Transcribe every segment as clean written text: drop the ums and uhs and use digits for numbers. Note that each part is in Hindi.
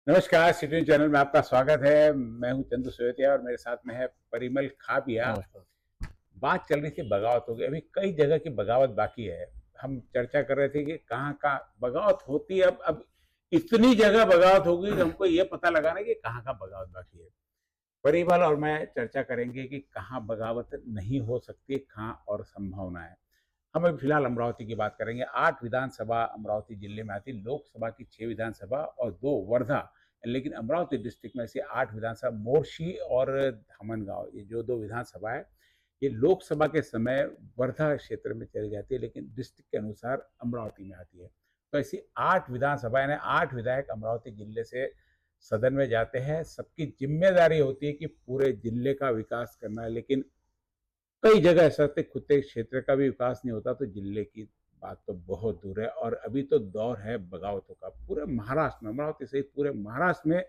नमस्कार, सिटीजन चैनल में आपका स्वागत है। मैं हूं चंदू सोयतिया और मेरे साथ में है परिमल खाबिया। नमस्कार। बात चल रही थी बगावतों की। अभी कई जगह की बगावत बाकी है। हम चर्चा कर रहे थे कि कहाँ बगावत होती है। अब इतनी जगह बगावत होगी कि हमको ये पता लगाना है कि कहाँ बगावत बाकी है। परिमल और मैं चर्चा करेंगे कि कहाँ बगावत नहीं हो सकती, कहाँ और संभावना है। हम अभी फिलहाल अमरावती की बात करेंगे। 8 विधानसभा अमरावती जिले में आती है। लोकसभा की 6 विधानसभा और 2 वर्धा। लेकिन अमरावती डिस्ट्रिक्ट में से 8 विधानसभा, मोर्शी और धामनगांव, ये जो 2 विधानसभा है, ये लोकसभा के समय वर्धा क्षेत्र में चली जाती है, लेकिन डिस्ट्रिक्ट के अनुसार अमरावती में आती है। तो ऐसी 8 विधानसभा यानी 8 विधायक अमरावती जिले से सदन में जाते हैं। सबकी जिम्मेदारी होती है कि पूरे जिले का विकास करना है, लेकिन कई जगह ऐसा होता है खुद के क्षेत्र का भी विकास नहीं होता, तो जिले की बात तो बहुत दूर है। और अभी तो दौर है बगावतों का। पूरे महाराष्ट्र में, अमरावती सहित पूरे महाराष्ट्र में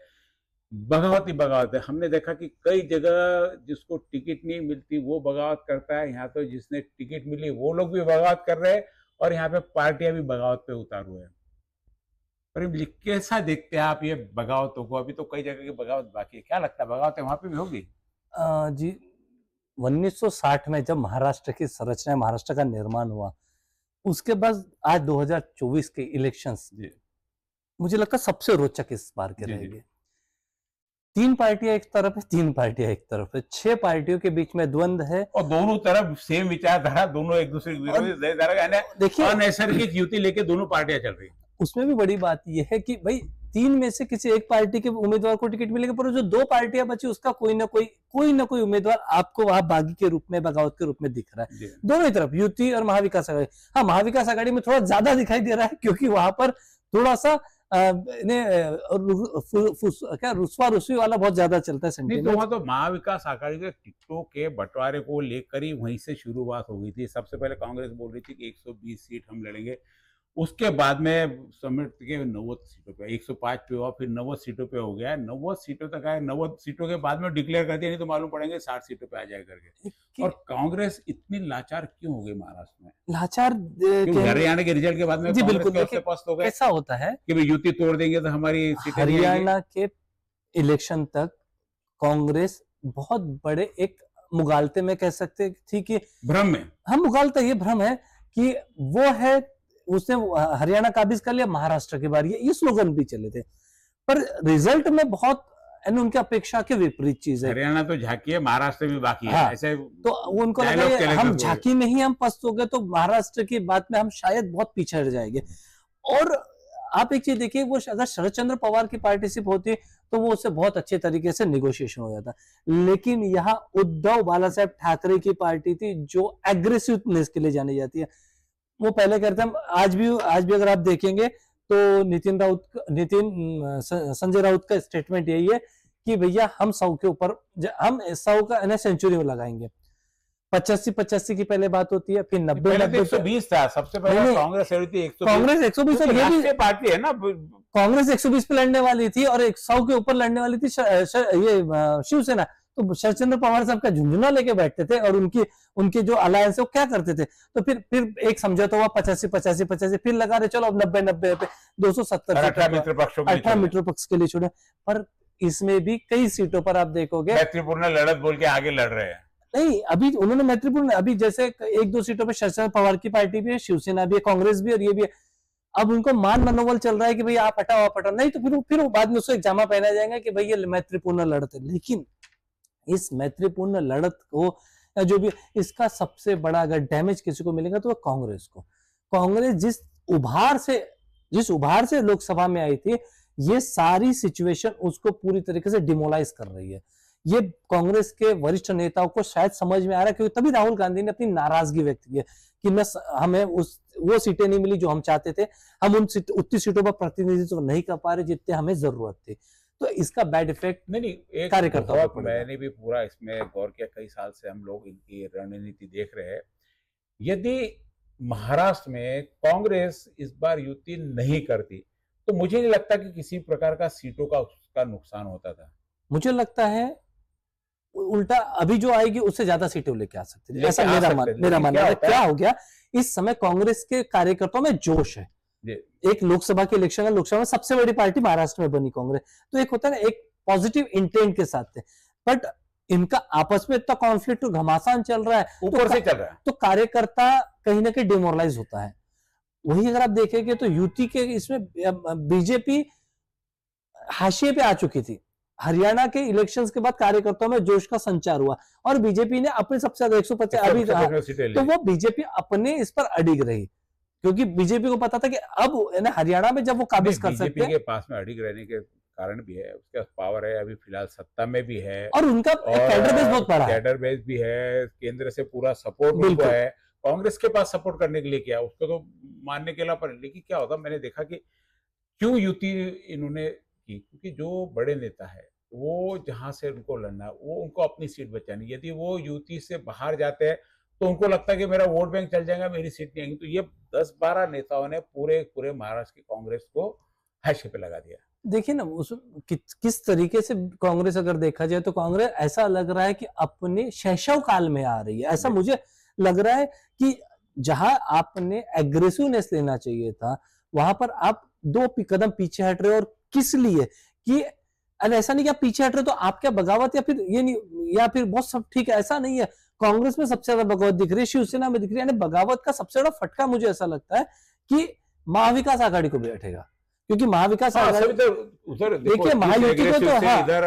बगावत ही बगावत है। हमने देखा कि कई जगह जिसको टिकट नहीं मिलती वो बगावत करता है। यहाँ तो जिसने टिकट मिली वो लोग भी बगावत कर रहे हैं और यहाँ पे पार्टियां भी बगावत पे उतार हुए हैं। पर कैसा देखते हैं आप ये बगावतों को? अभी तो कई जगह की बगावत बाकी है। क्या लगता है, बगावत वहां पे भी होगी? जी, 1960 में जब महाराष्ट्र की संरचना, महाराष्ट्र का निर्माण हुआ, उसके बाद आज 2024 के इलेक्शंस जी मुझे लगता है सबसे रोचक इस बार के जी जी। रहेंगे। 3 पार्टियां एक तरफ है, 3 पार्टियां एक तरफ है, 6 पार्टियों के बीच में द्वंद्व है। और दोनों तरफ सेम विचारधारा, दोनों एक दूसरे के विरोधी विचारधारा, यानी देखिए, अनैसर्गिक युति लेके दोनों पार्टियां चल रही हैं। उसमें भी बड़ी बात यह है कि भाई 3 में से किसी एक पार्टी के उम्मीदवार को टिकट मिलेगा, पर जो 2 पार्टियां बची उसका कोई ना कोई उम्मीदवार आपको वहां बागी के रूप में, बगावत के रूप में दिख रहा है दोनों ही तरफ, युति और महाविकास आघाड़ी। हाँ, महाविकास आघाड़ी में थोड़ा ज्यादा दिखाई दे रहा है क्योंकि वहां पर थोड़ा सा क्या रुस्वा रुस्वी वाला बहुत ज्यादा चलता है नहीं तो सेंटीमेंट। वहां तो महाविकास आघाड़ी के टिकटों के बंटवारे को लेकर ही वहीं से शुरुआत हो गई थी। सबसे पहले कांग्रेस बोल रही थी कि 120 सीट हम लड़ेंगे। उसके बाद में समिट के 90 सीटों पे, 105 पे हुआ, फिर 90 सीटों पे हो गया। 90 सीटों तक आए। 90 सीटों के बाद में डिक्लेयर कर दिया, नहीं तो मालूम पड़ेंगे 60 सीटों पे आ जाए करके। और कांग्रेस इतनी लाचार क्यों हो गई महाराष्ट्र में? लाचार हरियाणा के रिजल्ट के बाद में जी कांग्रेस बिल्कुल। के पस्त हो गए। ऐसा होता है कि भाई युति तोड़ देंगे तो हमारी सीटें हरियाणा के इलेक्शन तक कांग्रेस बहुत बड़े एक मुगालते में कह सकते थी कि भ्रम में, हम मुगालता, ये भ्रम है कि वो है, उसने हरियाणा काबिज कर लिया, महाराष्ट्र की बारी है, ये स्लोगन भी चले थे। पर रिजल्ट में बहुत उनकी अपेक्षा के विपरीत चीज है। हरियाणा तो झांकी है, महाराष्ट्र में बाकी है। हाँ, ऐसे तो उनको लगा हम झांकी में ही हम पस्त हो गए तो महाराष्ट्र की बात में हम शायद बहुत पीछे रह जाएंगे। और आप एक चीज देखिए, वो अगर शरद चंद्र पवार की पार्टिसिप होती तो वो उससे बहुत अच्छे तरीके से निगोशिएशन हो जाता। लेकिन यहाँ उद्धव बाला साहेब ठाकरे की पार्टी थी जो एग्रेसिवनेस के लिए जानी जाती है। वो पहले कहते हैं, आज भी अगर आप देखेंगे तो संजय राउत का स्टेटमेंट यही है कि भैया हम 100 के ऊपर, हम 100 का सेंचुरी में लगाएंगे। 85 की पहले बात होती है, फिर 90 120 था सबसे पहले। कांग्रेस कांग्रेस 120 पार्टी है ना। कांग्रेस 120 पे लड़ने वाली थी और 100 के ऊपर लड़ने वाली थी ये शिवसेना। तो शरद चंद्र पवार साहब का झुंझुना लेके बैठते थे और उनके जो अलायंस है वो क्या करते थे, तो फिर एक समझौता हुआ 85, फिर लगा रहे चलो अब 90 पे 270 18 मित्र पक्ष के लिए छोड़े। पर इसमें भी कई सीटों पर आप देखोगे मैत्रीपूर्ण लड़त बोल के आगे लड़ रहे हैं। नहीं, अभी उन्होंने मैत्रीपूर्ण, अभी जैसे 1-2 सीटों पर शरद चंद्र पवार की पार्टी भी है, शिवसेना भी है, कांग्रेस भी और ये भी है। अब उनको मान मनोबल चल रहा है कि भाई आप हटाओ आप हटाओ, नहीं तो फिर बाद में उसको एक जामा पहना जाएगा कि भाई ये मैत्रीपूर्ण लड़त है। लेकिन इस मैत्रीपूर्ण लड़त को जो भी, इसका सबसे बड़ा अगर डैमेज किसी को मिलेगा तो कांग्रेस को। कांग्रेस जिस उभार से लोकसभा में आई थी, ये सारी सिचुएशन उसको पूरी तरीके से डिमोलाइज कर रही है। ये कांग्रेस के वरिष्ठ नेताओं को शायद समझ में आ रहा है, क्योंकि तभी राहुल गांधी ने अपनी नाराजगी व्यक्त की है कि हमें वो सीटें नहीं मिली जो हम चाहते थे, हम उतनी सीटों पर प्रतिनिधित्व नहीं कर पा रहे जितने हमें जरूरत थी। तो इसका बैड इफेक्ट नहीं कार्यकर्ताओं को मैंने भी पूरा इसमें गौर किया। कई साल से हम लोग इनकी रणनीति देख रहे हैं। यदि महाराष्ट्र में कांग्रेस इस बार युति नहीं करती तो मुझे नहीं लगता कि किसी प्रकार का सीटों का उसका नुकसान होता था। मुझे लगता है उल्टा अभी जो आएगी उससे ज्यादा सीटें लेके आ सकती है, ऐसा मेरा मानना है। क्या हो गया, इस समय कांग्रेस के कार्यकर्ताओं में जोश है, जी। एक लोकसभा के इलेक्शन है, लोकसभा में सबसे बड़ी पार्टी महाराष्ट्र में बनी कांग्रेस, तो एक होता है ना, एक पॉजिटिव इंटेंट के साथ थे, बट इनका आपस में इतना कॉन्फ्लिक्ट घमासान चल रहा है, ऊपर से चल रहा है। तो कार्यकर्ता कहीं ना कहीं डिमोरलाइज होता है। वही अगर आप देखेंगे तो यूटी के इसमें बीजेपी हाशिए पे आ चुकी थी। हरियाणा के इलेक्शंस के बाद कार्यकर्ताओं में जोश का संचार हुआ और बीजेपी ने अपने सबसे ज्यादा 150 अभी, तो वो बीजेपी अपने इस पर अडिग रही, क्योंकि बीजेपी को पता था कि अब हरियाणा में जब वो काबिज कर सकते हैं। बीजेपी के पास में अडिग रहने के कारण भी है, उसके पास पावर है, अभी फिलहाल सत्ता में भी है और उनका कैडर बेस बहुत बड़ा है, कैडर बेस भी है, केंद्र से पूरा सपोर्ट उनको है। कांग्रेस के पास सपोर्ट करने के लिए क्या, उसको तो मानने के अलावा, लेकिन क्या होता, मैंने देखा कि क्यों युति इन्होंने की, क्योंकि जो बड़े नेता है वो जहां से उनको लड़ना, वो उनको अपनी सीट बचानी, यदि वो युति से बाहर जाते हैं तो उनको लगता है कि मेरा वोट बैंक चल जाएगा, मेरी सीट नहीं आएगी। तो ये 10-12 नेताओं ने पूरे महाराष्ट्र की कांग्रेस को हाशिए पे लगा दिया। देखिए ना उस किस तरीके से कांग्रेस अगर देखा जाए तो कांग्रेस ऐसा लग रहा है कि अपने शैशव काल में आ रही है। ऐसा मुझे लग रहा है कि जहां आपने एग्रेसिवनेस लेना चाहिए था, वहां पर आप 2 कदम पीछे हट रहे हो। और किस लिए कि ऐसा नहीं कि आप पीछे हट रहे तो आप क्या बगावत या फिर ये नहीं, या फिर बहुत सब ठीक है, ऐसा नहीं है। कांग्रेस में सबसे ज्यादा बगावत दिख रही है, शिवसेना में दिख रही है, यानी बगावत का सबसे बड़ा फटका मुझे ऐसा लगता है कि महाविकास आघाड़ी को बैठेगा, क्योंकि महाविकास आघाड़ी तो उधर देखिए महायुति को तो इधर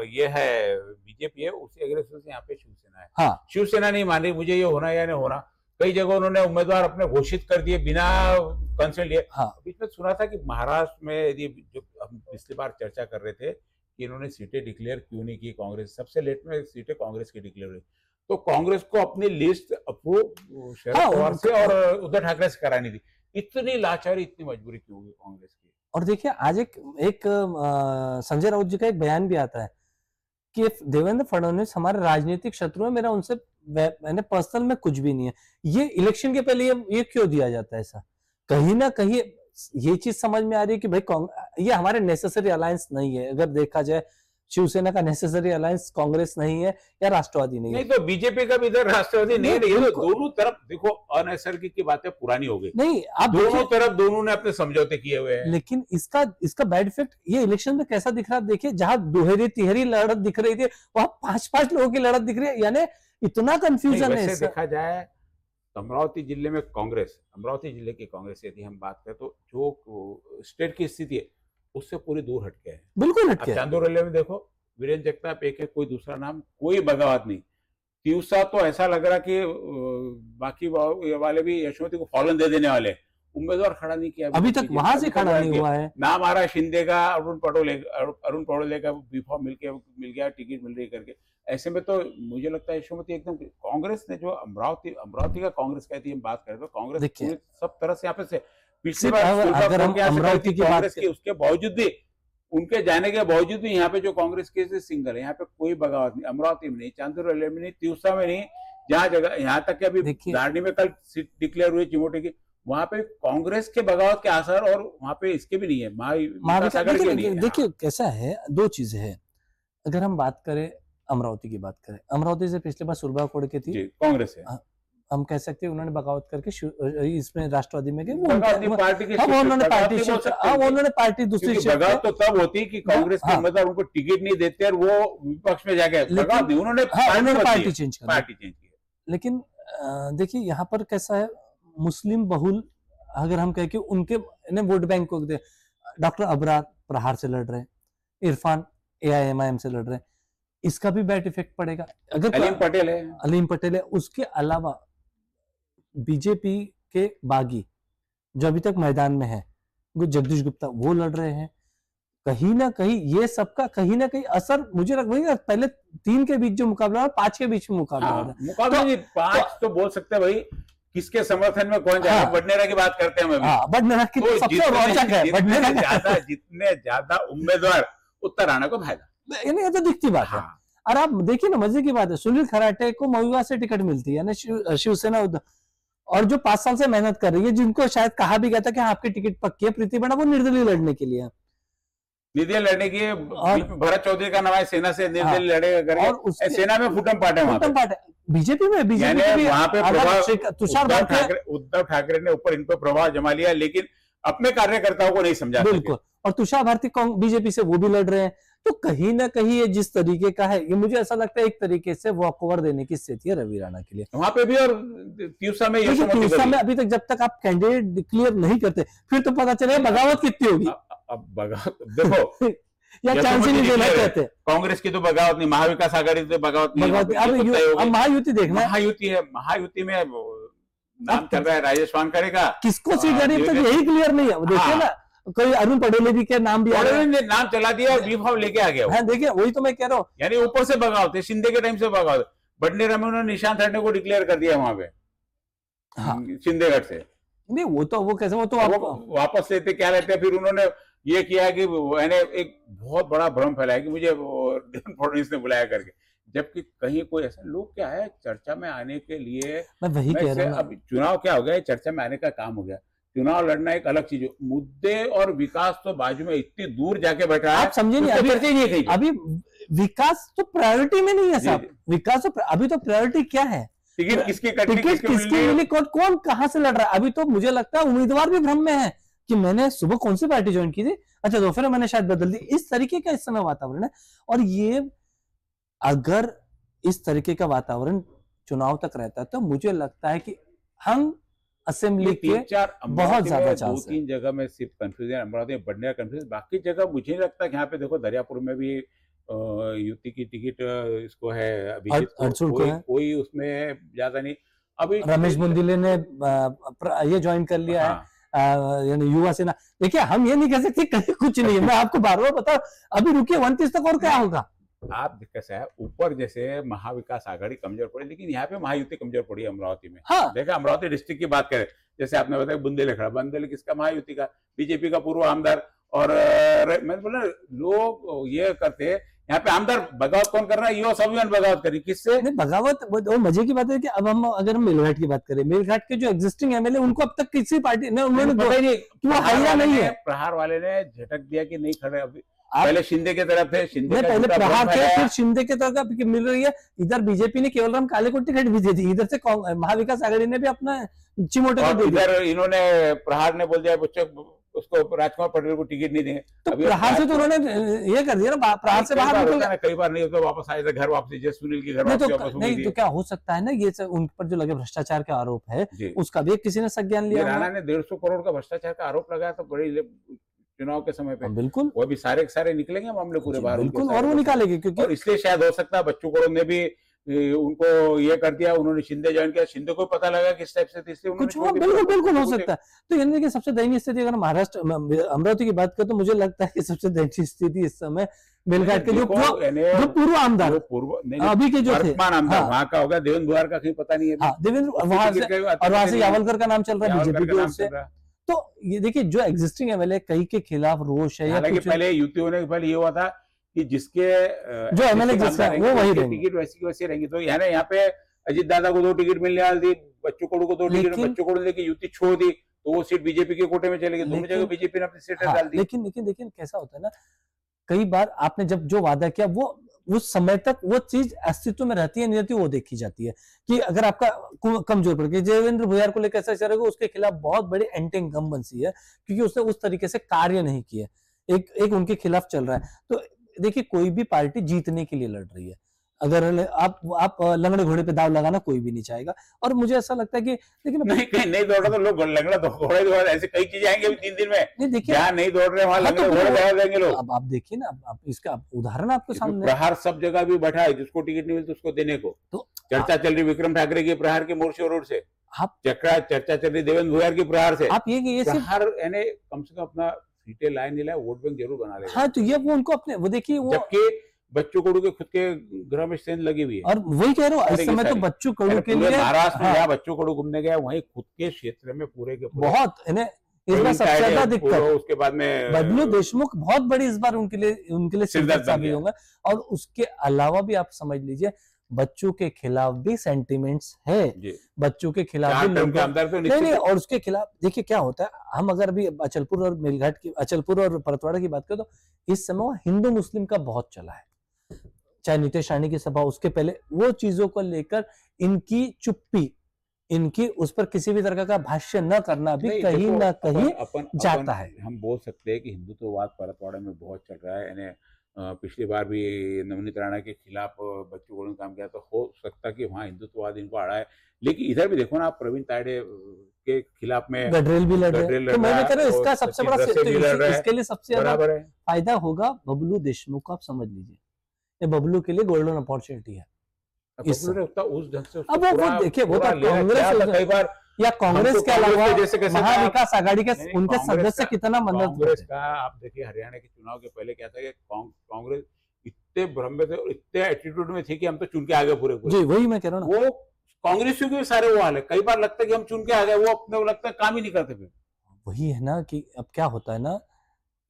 ये है बीजेपी है, उसी एग्रेसिव से यहाँ पे शिवसेना है। हाँ, शिवसेना नहीं मान रही मुझे ये होना या नहीं होना। कई जगह उन्होंने उम्मीदवार अपने घोषित कर दिए बिना कंसल्ट लिए। हाँ, बीच में सुना था कि महाराष्ट्र में, यदि जो हम पिछली बार चर्चा कर रहे थे कि इन्होंने सीटें डिक्लेयर क्यों नहीं की, कांग्रेस सबसे लेट में सीटें कांग्रेस की डिक्लेयर हुई, तो कांग्रेस को अपनी लिस्ट अप्रूव शरद पवार से और उद्धव ठाकरे से करानी थी। इतनी लाचारी, इतनी मजबूरी क्यों होगी कांग्रेस की? और देखिए आज एक संजय राउत जी का एक बयान भी आता है कि देवेंद्र फडणवीस हमारे राजनीतिक शत्रु है, मेरा उनसे मैंने पर्सनल में कुछ भी नहीं है। ये इलेक्शन के पहले ये क्यों दिया जाता है? ऐसा कहीं ना कहीं ये चीज समझ में आ रही है कि भाई ये हमारे नेसेसरी अलायंस नहीं है। अगर देखा जाए शिवसेना का नेसेसरी अलायंस कांग्रेस नहीं है या राष्ट्रवादी नहीं है, तो बीजेपी का भी इधर राष्ट्रवादी नहीं है। ये दोनों तरफ देखो, अनैसर्गिक की बातें पुरानी हो गई। नहीं, आप दोनों तरफ दोनों ने अपने समझौते किए हुए हैं। लेकिन इसका बैड इफेक्ट ये इलेक्शन में कैसा दिख रहा है? देखिए, जहां दोहरी तिहरी लड़त दिख रही थी, वहां 5-5 लोगों की लड़त दिख रही है, यानी इतना कंफ्यूजन है। देखा जाए अमरावती जिले में कांग्रेस, अमरावती जिले की कांग्रेस यदि हम बात करें तो जो स्टेट की स्थिति है उससे पूरी दूर हटके है, बिल्कुल हटके। चांदोरले में देखो, वीरेंद्र जगताप एक है, कोई दूसरा नाम, कोई बगावत नहीं। तिवसा तो ऐसा लग रहा कि बाकी वाले भी यशोमती को फॉलन दे देने वाले, उम्मीदवार खड़ा नहीं किया अभी तक, वहां से खड़ा नहीं हुआ है। नाम आ रहा है शिंदे का, अरुण पटोले का बी फॉर्म मिल गया, टिकट मिल रही करके। ऐसे में तो मुझे लगता है यशोमती एकदम, कांग्रेस ने जो अमरावती का कांग्रेस कहती है, हम बात करें तो कांग्रेस सब तरह से यहाँ पे पिछली बार अमरावती की कांग्रेस की, उसके बावजूद भी, उनके जाने के बावजूद भी यहाँ पे जो कांग्रेस के सिंगल है, यहाँ पे कोई बगावत नहीं, अमरावती में नहीं, चांदोरले में नहीं, तिवसा में नहीं, जहाँ जगह, यहाँ तक कि अभी दारनी में कल सीट डिक्लेयर हुई चिमोटे की, वहां पे कांग्रेस के बगावत के आसार, और वहां पे इसके भी नहीं है, महाविकास आघाड़ी के नहीं है। देखिए कैसा है, 2 चीजें हैं। अगर हम बात करें अमरावती की, बात करें अमरावती से पिछले बार सुरभा कोड़ के थी, कांग्रेस है, हम कह सकते हैं उन्होंने बगावत करके इसमें राष्ट्रवादी में गए, उन्होंने पार्टी दूसरी, बगावत तो तब होती कि कांग्रेस के उम्मीदवार उनको टिकट नहीं देते और वो विपक्ष में जाके बगावत, उन्होंने पार्टी चेंज की। लेकिन देखिए यहाँ पर कैसा है, मुस्लिम बहुल अगर हम कहें कि उनके वोट बैंक को, डॉक्टर अबरार प्रहार से लड़ रहे हैं, इरफान AIMIM से लड़ रहे हैं, इसका भी बैड इफेक्ट पड़ेगा। अगर अलीम पटेल है, उसके अलावा बीजेपी के बागी जो अभी तक मैदान में है, जगदीश गुप्ता, वो लड़ रहे हैं। कहीं ना कहीं ये सबका कहीं ना कहीं असर मुझे लग रहा है। पहले 3 के बीच जो मुकाबला है, 5 के बीच में मुकाबला हो रहा है। 5 तो बोल सकते हैं भाई, किसके समर्थन में कौन जाएगा। बडनेरा की बात करते हैं हम, बडनेरा की तो सबसे रोचक है। बडनेरा जितने ज्यादा उम्मीदवार, उतना राणा को फायदा, ये तो दिखती बात है। और आप देखिए ना, मजे की बात है, सुनील खराटे को महुआ से टिकट मिलती है ना, शिवसेना, और जो 5 साल से मेहनत कर रही है, जिनको शायद कहा भी गया था कि आपकी टिकट पक्की है, प्रीति बड़ा, वो निर्दलीय लड़ने के लिए, निर्दलीय लड़ने की, भरत चौधरी का नाम है, सेना से निर्दलीय लड़ेगा, और सेना में फुटम पाटे, बीजेपी में वहां पे उद्धव ठाकरे ने ऊपर इन पर प्रभाव जमा लिया। लेकिन अपने कार्यकर्ताओं को नहीं समझा सके। बिल्कुल। और तुषार भारती बीजेपी से वो भी लड़ रहे हैं, तो कहीं ना कहीं ये जिस तरीके का है, ये मुझे ऐसा लगता है एक तरीके से वॉकओवर देने की स्थिति है रवि राणा के लिए। वहां पे भी और त्यूसा में त्यूसा में अभी तक जब तक आप कैंडिडेट डिक्लेयर नहीं करते, फिर तो पता चलेगा बगावत कितनी होगी। अब बगावत देखो या चांस ही नहीं देना कहते। कांग्रेस की तो बगावत नहीं, महाविकास आघाड़ी तो बगावत नहीं। अब महायुति देखना, महायुति है, महायुति में नाम चल रहा है राजेश वानखेड़े का, किसको सीट आ रही है तक यही क्लियर नहीं है। देखिए ना, कोई अरुण पटेले भी के नाम भी ने नाम चला दिया और बीफॉर्म लेके आ गया। हाँ, देखिए वही तो मैं कह रहा हूँ, यानी ऊपर से बगावत है, शिंदे के टाइम से बगावत। बडनेरा में उन्होंने निशांत हटने को डिक्लेयर कर दिया वहां पे, हाँ शिंदेगढ़ से। नहीं वो कैसे, वो तो वापस लेते क्या लेते। फिर उन्होंने ये किया कि मैंने एक बहुत बड़ा भ्रम फैलाया कि मुझे देवेंद्र फडणवीस ने बुलाया करके, जबकि कहीं कोई ऐसा लोग क्या है चर्चा में आने के लिए। मैं वही कह रहा हूं, अब चुनाव क्या हो गया, चर्चा में आने का काम हो गया। चुनाव लड़ना एक अलग चीज है, मुद्दे और विकास तो बाजू में इतनी दूर जाके बैठा है, आप समझे नहीं। अभी विकास तो प्रायोरिटी में नहीं है साहब। विकास तो अभी तो प्रायोरिटी क्या है, टिकट किसकी मिली, कौन कहां से लड़ रहा है। अभी तो मुझे लगता है उम्मीदवार भी भ्रम में है कि मैंने सुबह कौन सी पार्टी ज्वाइन की थी, अच्छा दोपहर मैंने शायद बदल दी। इस तरीके का इस समय वातावरण है। और ये अगर इस तरीके का वातावरण चुनाव तक रहता है तो मुझे लगता है कि हम असेंबली के बहुत ज्यादा चांस है। 2-3 जगह में सिर्फ कंफ्यूजन, अमरावती में बडनेरा कंफ्यूजन, बाकी जगह मुझे नहीं लगता कि यहाँ पे देखो दरियापुर में भी युति की टिकट इसको है, अभिजीत को है। कोई उसमें ज्यादा नहीं। अभी रमेश बुंदीले ने ये ज्वाइन कर लिया है, यानी युवा सेना। देखिए हम ये नहीं कह सकते कहीं कुछ नहीं है, मैं आपको बार बार बता, अभी रुकिए 29 तक और क्या होगा। आप कैसा है, ऊपर जैसे महाविकास आघाड़ी कमजोर पड़ी, लेकिन यहाँ पे महायुति कमजोर पड़ी है अमरावती में। हाँ। देखा अमरावती डिस्ट्रिक्ट की बात करें, जैसे आपने बताया बुंदेले खड़ा, बुंदेले किसका, महायुति का, बीजेपी का पूर्व आमदार। और मैं बोला लोग ये करते हैं, यहाँ पे आमदार बगावत कौन कर रहा है, युवा स्वाभिमान बगावत करी, किससे? नहीं बगावत, वो मजे की बात है कि अब हम अगर हम मेलघाट की बात करें, मेलघाट के जो एग्जिस्टिंग एमएलए उनको अब तक किसी पार्टी ने उन्होंने पता ही नहीं कि वो हाईरा नहीं है। प्रहार वाले ने झटक दिया कि नहीं खड़े। अभी पहले शिंदे के तरफ थे, शिंदे पहले प्रहार थे, फिर शिंदे के तरफ मिल रही है। इधर बीजेपी ने केवल राम काले को टिकट भी दे दी, इधर से महाविकास आघाड़ी ने भी अपना चिमोटे को दे दिया। इधर इन्होंने प्रहार ने बोल दिया बच्चों उसको राजकुमार पटेल को टिकट नहीं देंगे, तो प्रहार से तो उन्होंने ये कर दिया ना, प्रहार से बाहर निकल गए। कई बार नहीं होता, वापस आए थे घर वापस, जय सुनील की घर वापस नहीं तो क्या हो सकता है ना, ये उन पर जो लगे भ्रष्टाचार का आरोप है उसका भी किसी ने संज्ञान लिया। राणा ने 150 करोड़ का भ्रष्टाचार का आरोप लगाया तो बड़ी चुनाव के समय पे। बिल्कुल वो भी सारे निकलेंगे मामले पूरे बाहर, बिल्कुल, और वो निकालेंगे क्योंकि इसलिए शायद हो सकता है बच्चू करोड़ ने भी उनको ये कर दिया, उन्होंने शिंदे ज्वाइन किया, शिंदे को पता लगा किस टाइप से, इसलिए कुछ बिल्कुल हो सकता है। तो यानी कि सबसे दयनीय स्थिति अगर महाराष्ट्र अमरावती की बात करें तो मुझे लगता है कि सबसे दयनीय स्थिति इस समय मेलघाट के जो पूर्व आमदार, अभी के जो थे वहाँ का होगा, देवेंद्र बुआर का कहीं पता नहीं है। देवेंद्र वहां से यावलकर का नाम चल रहा है बीजेपी की ओर से। तो ये देखिए जो एग्जिस्टिंग एमएलए कई के खिलाफ रोष है, हालांकि पहले युति होने के पहले ये हुआ था कि जिसके जो एमएलए वो वही टिकट वैसी रहेंगी। तो यहाँ पे अजीत दादा को 2 टिकट मिलने वाली थी, बच्चू कडू को 2 टिकट, बच्चू कडू ने युति छोड़ दी तो वो सीट बीजेपी के कोटे में चलेगी। दोनों जगह बीजेपी ने अपनी सीटें डाल दी। लेकिन कैसा होता है ना, कई बार आपने जब जो वादा किया वो उस समय तक वो चीज अस्तित्व में रहती है नहीं रहती वो देखी जाती है कि अगर आपका कमजोर पड़ गया। देवेंद्र भुयार को लेकर ऐसा चलेगा, उसके खिलाफ बहुत बड़ी एंटी इनकम्बेंसी है क्योंकि उसने उस तरीके से कार्य नहीं किया, एक उनके खिलाफ चल रहा है। तो देखिए कोई भी पार्टी जीतने के लिए लड़ रही है, अगर आप लंगड़े घोड़े पे दाव लगाना कोई भी नहीं चाहेगा। और मुझे ऐसा लगता है कि लेकिन नहीं दौड़ रहा तो लोग लंगड़ा घोड़े ऐसे कई चीजें आएंगे 3 दिन में। नहीं देखिए जहाँ नहीं दौड़ रहे वहां लंगड़े घोड़े दौड़ देंगे लोग। अब आप देखिए ना, आप इसका उदाहरण आपके सामने, प्रहार सब जगह भी बैठा है, जिसको टिकट नहीं मिलती उसको देने को तो चर्चा चल रही विक्रम ठाकरे की प्रहार के मोर्चे रोड से, चर्चा चल रही देवेंद्र भुयार की प्रहार से। आप ये प्रहार यानी कम से कम अपना सीटें लाए नहीं लाए, वोट बैंक जरूर बना लेगा। हाँ तो ये वो उनको अपने वो देखिए वो, जबकि बच्चू कडू के खुद के गृह में सेंध लगी हुई है। और वही कह रहा हूँ इस समय तो बच्चू कडू के लिए महाराष्ट्र में बच्चू कडू घूमने गया, वहीं खुद के क्षेत्र में पूरे के बहुत इस बार सबसे ज्यादा दिक्कत। उसके बाद में बबलू देशमुख बहुत बड़ी इस बार उनके लिए सिरदर्द साबित होगा। और उसके अलावा भी आप समझ लीजिए बच्चों के खिलाफ भी सेंटिमेंट्स है, बच्चों के खिलाफ भी नहीं। और उसके खिलाफ देखिए क्या होता है, हम अगर भी अचलपुर और मेलघाट की, अचलपुर और परतवाड़ा की बात करें तो इस समय हिंदू मुस्लिम का बहुत चला है, चाहे नीतीश रानी की सभा, उसके पहले वो चीजों को लेकर इनकी चुप्पी, इनकी उस पर किसी भी तरह का भाष्य न करना भी नहीं कहीं देखो, ना अपन कहीं अपन जाता अपन है। हम बोल सकते हैं कि हिंदुत्ववाद परतवाड़ा में बहुत चल रहा है, यानी पिछली बार भी नवनीत राणा के खिलाफ बच्चों को काम किया, तो हो सकता है कि वहाँ हिंदुत्ववाद इनको अड़ा है। लेकिन इधर भी देखो ना, आप प्रवीण तायडे के खिलाफ में गडरेल भी लड़ रहे हैं, गडरेल तो लड़ मैं रहा भी है कह रहा हूँ और इसका सबसे सचिन बड़ा रसे तो भी लड़ रहा है। इसके लिए सबसे ज्यादा बराबर है। फायदा होगा बबलू देशमुख को, आप समझ लीजिए ये बबलू के लिए गोल्डन अपॉर्चुनिटी है अब इस बबलू ने समय। उतना उस ढंग से उसको अब वो पूरा देखिए, वो पूरा तो लेना कांग्रेस चाहा था कई बार। या हम तो कांग्रेस के कांग्रेस अलावा के जैसे कैसे था, महाविकास आघाड़ी के नहीं नहीं, उनके कांग्रेस सदस्य का कितना मदद कांग्रेस करते। का आप देखिए, हरियाणा के चुनाव के पहले क्या था कि कांग्रेस इतने भ्रम में थे और इतने एटीट्यूड में थे कि हम तो चुन के आ गए पूरे पूरे। जी वही मैं कह रहा हूँ ना, वो कांग्रेसियों के भी सारे वो हाल है, कई बार लगता है कि हम चुन के आ गए, वो अपने को लगता है काम ही नहीं करते फिर। वही है ना कि अब क्या होता है ना,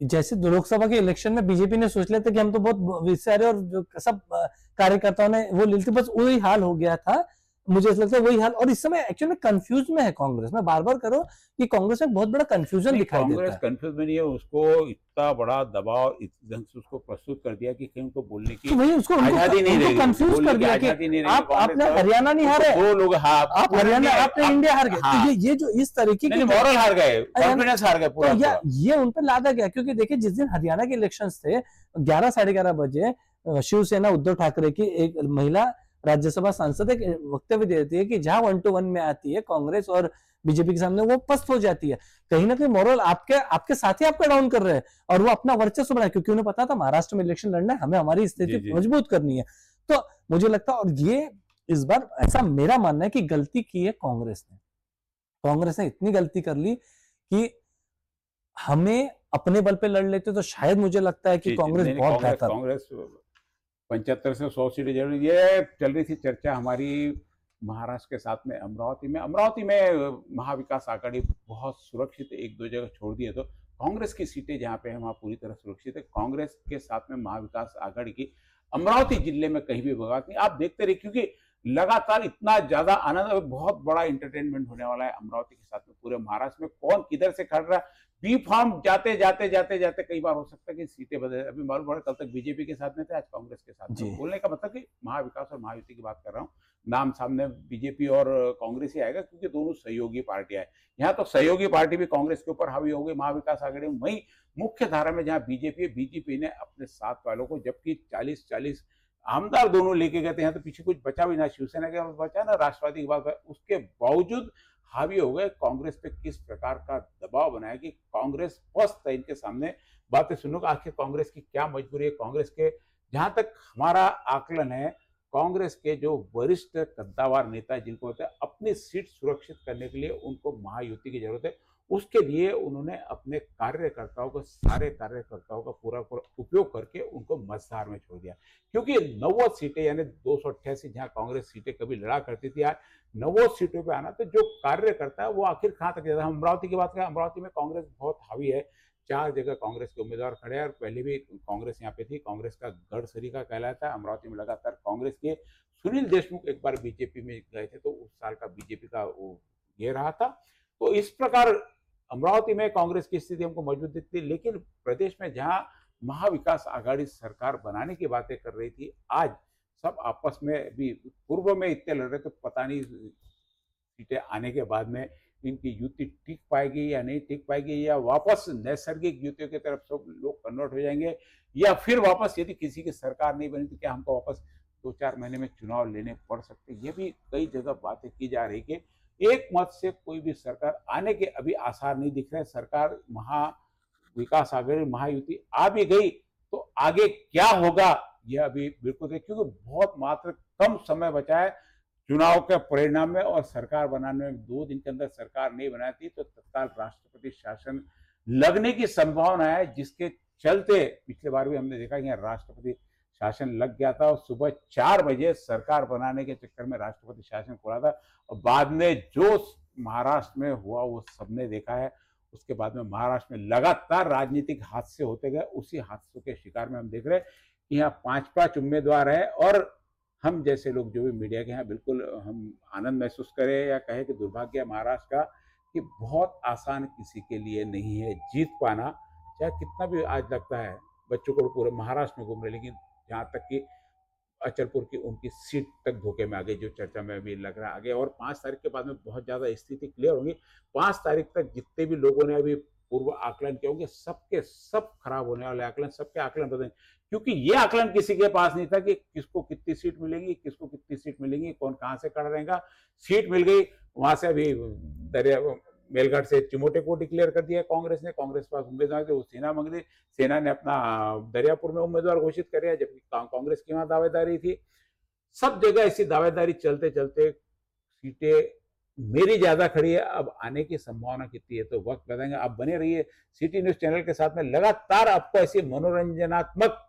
जैसे लोकसभा के इलेक्शन में बीजेपी ने सोच लिया था कि हम तो बहुत विचारे और जो सब कार्यकर्ताओं ने वो लेते, बस वही हाल हो गया था। मुझे ऐसा लगता है वही हाल, और इस समय एक्चुअली में कंफ्यूज में है कांग्रेस। मैं बार बार करो कि कांग्रेस में बहुत बड़ा कंफ्यूजन नहीं, दिखाई देता कांग्रेस है। कंफ्यूज में नहीं है, उसको इतना बड़ा दबाव इस ढंग से उसको प्रस्तुत कर दिया कि कहीं उनको बोलने की तो वही उसको आजादी नहीं रहेगी, कंफ्यूज बोलने कर की दिया कि आजादी नहीं रहेगी आप कांग्रेस आपने को। हरियाणा नहीं हारे, दो लोग, हाँ आप पूरा हरियाणा, इंडिया, आपने इंडिया हार गए। हाँ तो ये जो इस तरीके नहीं, की मॉरल हार गए, हरियाणा, कॉन्फिडेंस हार गए तो पूरा पूरा। ये उन पर लादा गया, क्योंकि देखिए जिस दिन हरियाणा के इलेक्शंस थे 11 साढ़े 11 बजे शिवसेना उद्धव ठाकरे की एक महिला राज्यसभा सांसद एक वक्तव्य देती है कि जहां 1-1 में आती है कांग्रेस और बीजेपी के सामने वो पस्त हो जाती है। कहीं ना कहीं मोरल आपके आपके साथ ही आपका डाउन कर रहे हैं, और वो अपना वर्चस्व बनाए, क्योंकि उन्हें पता था महाराष्ट्र में इलेक्शन लड़ना है, हमें हमारी जी स्थिति जी। मजबूत करनी है। तो मुझे लगता है, और ये इस बार ऐसा मेरा मानना है कि गलती की है कांग्रेस ने। कांग्रेस ने इतनी गलती कर ली कि हमें अपने बल पे लड़ लेते तो शायद मुझे लगता है कि जी जी, कांग्रेस नहीं नहीं, बहुत कांग्रेस बेहतर। कांग्रेस 75 से 100 सीटें जरूर, ये चल रही थी चर्चा हमारी महाराष्ट्र के साथ में, अमरावती में महाविकास आघाड़ी बहुत सुरक्षित है, एक दो जगह छोड़ दिए तो कांग्रेस की सीटें जहाँ पे है वहाँ पूरी तरह सुरक्षित है। कांग्रेस के साथ में महाविकास आघाड़ी की अमरावती जिले में कहीं भी बगावत नहीं, आप देखते रहिए, क्योंकि लगातार इतना ज्यादा आनंद, बहुत बड़ा इंटरटेनमेंट होने वाला है अमरावती के साथ में। पूरे महाराष्ट्र में कौन किधर से खड़ रहा है, बी फॉर्म जाते जाते जाते जाते कई बार हो सकता है कि सीटें बदले। अभी मालूम पड़ा, कल तक बीजेपी के साथ में थे, आज कांग्रेस के साथ जी में। बोलने का मतलब कि महाविकास और महायुति की बात कर रहा हूँ, नाम सामने बीजेपी और कांग्रेस ही आएगा, क्योंकि दोनों सहयोगी पार्टियां हैं। यहाँ तो सहयोगी पार्टी भी कांग्रेस के ऊपर हावी हो गई, महाविकास आघाड़ी में। वही मुख्य धारा में जहाँ बीजेपी है, बीजेपी ने अपने साथ वालों को, जबकि 40-40 आमदार दोनों लेके गए थे, यहाँ तो पीछे कुछ बचा भी ना, शिवसेना के पास बचा ना राष्ट्रवादी के पास, उसके बावजूद हावी हो गए। कांग्रेस पे किस प्रकार का दबाव बनाया कि कांग्रेस पस्त है इनके सामने। बातें सुनो, आखिर कांग्रेस की क्या मजबूरी है। कांग्रेस के, जहां तक हमारा आकलन है, कांग्रेस के जो वरिष्ठ कद्दावर नेता जिनको होते हैं, अपनी सीट सुरक्षित करने के लिए उनको महायुति की जरूरत है। उसके लिए उन्होंने अपने कार्यकर्ताओं को, सारे कार्यकर्ताओं का पूरा पूरा उपयोग करके उनको मझधार में छोड़ दिया, क्योंकि 90 सीटें यानी 288 जहां कांग्रेस सीटें कभी लड़ा करती थी, आज 90 सीटों पे आना, तो जो कार्य करता है वो आखिर कहाँ तक जाता है। हम अमरावती की बात करें, अमरावती में कांग्रेस बहुत हावी है, 4 जगह कांग्रेस के उम्मीदवार खड़े हैं, और पहले भी कांग्रेस यहाँ पे थी, कांग्रेस का गढ़ सरीका कहलाता है। अमरावती में लगातार कांग्रेस के सुनील देशमुख एक बार बीजेपी में गए थे, तो उस साल का बीजेपी का वो ये रहा था। तो इस प्रकार अमरावती में कांग्रेस की स्थिति हमको मजबूत दिखती है। लेकिन प्रदेश में जहां महाविकास आघाड़ी सरकार बनाने की बातें कर रही थी, आज सब आपस में भी पूर्व में इतने लड़ रहे, तो पता नहीं सीटें आने के बाद में इनकी युति टिक पाएगी या नहीं टिक पाएगी, या वापस नैसर्गिक युतियों की तरफ सब लोग कन्वर्ट हो जाएंगे, या फिर वापस यदि किसी की सरकार नहीं बनी तो क्या हमको वापस 2-4 महीने में चुनाव लेने पड़ सकते। ये भी कई जगह बातें की जा रही कि एक मत से कोई भी सरकार आने के अभी आसार नहीं दिख रहे। सरकार महा विकास आघाड़ी महायुति आ भी गई तो आगे क्या होगा यह अभी बिल्कुल, क्योंकि बहुत मात्र कम समय बचा है चुनाव के परिणाम में, और सरकार बनाने में 2 दिन के अंदर सरकार नहीं बनाती तो तत्काल राष्ट्रपति शासन लगने की संभावना है, जिसके चलते पिछले बार भी हमने देखा कि राष्ट्रपति शासन लग गया था, और सुबह 4 बजे सरकार बनाने के चक्कर में राष्ट्रपति शासन खुला था, और बाद में जो महाराष्ट्र में हुआ वो सबने देखा है। उसके बाद में महाराष्ट्र में लगातार राजनीतिक हादसे होते गए, उसी हादसों के शिकार में हम देख रहे हैं कि यहाँ 5-5 उम्मीदवार है, और हम जैसे लोग जो भी मीडिया के हैं, बिल्कुल हम आनंद महसूस करें या कहें कि दुर्भाग्य महाराष्ट्र का, कि बहुत आसान किसी के लिए नहीं है जीत पाना, चाहे कितना भी आज लगता है बच्चों को पूरे महाराष्ट्र में घूम रहे। लेकिन जहाँ तक कि अचलपुर की उनकी सीट तक धोखे में आ गई, जो चर्चा में अभी लग रहा है आगे। और 5 तारीख के बाद में बहुत ज्यादा स्थिति क्लियर होगी। 5 तारीख तक जितने भी लोगों ने अभी पूर्व आकलन किए होंगे, सबके सब खराब होने वाले आकलन, सबके आकलन बदलेंगे। क्योंकि ये आकलन किसी के पास नहीं था कि किसको कितनी सीट मिलेंगी, किसको कितनी सीट मिलेंगी, कौन कहां से खड़ा रहेगा। सीट मिल गई, वहां से अभी दरिया मेलघाट से चिमोटे को डिक्लेयर कर दिया कांग्रेस ने। कांग्रेस के पास उम्मीदवार थे, वो सेना मांग रही, सेना ने अपना दरियापुर में उम्मीदवार घोषित कर दिया, जबकि कांग्रेस की वहां दावेदारी थी। सब जगह ऐसी दावेदारी चलते चलते सीटें मेरी ज्यादा खड़ी है। अब आने की संभावना कितनी है तो वक्त बताएंगे। आप बने रहिए सिटी न्यूज चैनल के साथ में, लगातार आपको ऐसी मनोरंजनात्मक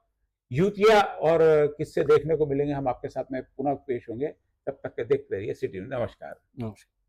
युतियां और किस्से देखने को मिलेंगे। हम आपके साथ में पुनः पेश होंगे, तब तक के देखते रहिए सिटी न्यूज। नमस्कार। नमस्कार।